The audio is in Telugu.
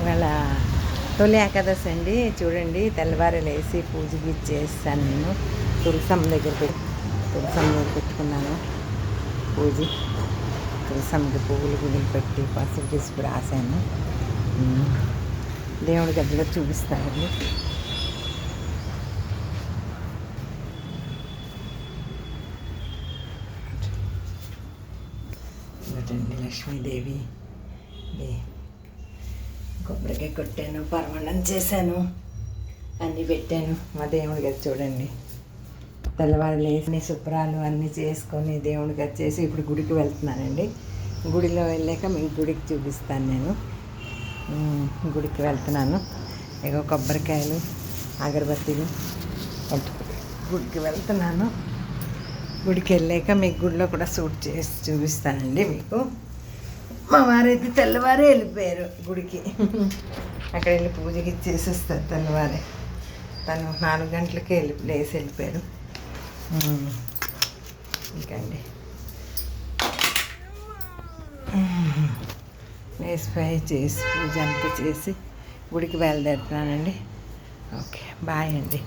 ఇవాళ తొలి ఏకాదశి అండి. చూడండి, తెల్లవారు లేసి పూజకి చేస్తాను. నేను తులసమ్మ దగ్గర పెట్టుకున్నాను పూజ. తులసమ్మకి పువ్వులు గుడిలు పెట్టి పసుపు తీసుకు రాశాను. దేవుడి గదిలో చూపిస్తానండి. చూడండి, లక్ష్మీదేవి కొబ్బరికాయ కొట్టాను, పరమాన్నం చేశాను, అన్నీ పెట్టాను. మా దేవుడి గది చూడండి, తెల్లవారు లేచి శుభ్రాలు అన్నీ చేసుకొని దేవుడి గది చేసి ఇప్పుడు గుడికి వెళ్తున్నానండి. గుడిలో వెళ్ళాక మీకు గుడికి చూపిస్తాను. నేను గుడికి వెళ్తున్నాను. ఇగో కొబ్బరికాయలు, అగరబత్తీలు గుడికి వెళ్తున్నాను. గుడికి వెళ్ళాక మీకు గుడిలో కూడా షూట్ చేసి చూపిస్తానండి. మీకు మా వారైతే తెల్లవారే వెళ్ళిపోయారు గుడికి. అక్కడ వెళ్ళి పూజకి ఇచ్చేసేస్తారు తెల్లవారే. తను 4 గంటలకే లేచి వెళ్ళిపోయారు. ఇంకండి లేచిపోయి చేసి పూజ అంతా చేసి గుడికి బయలుదేరుతున్నానండి. ఓకే, బాయ్ అండి.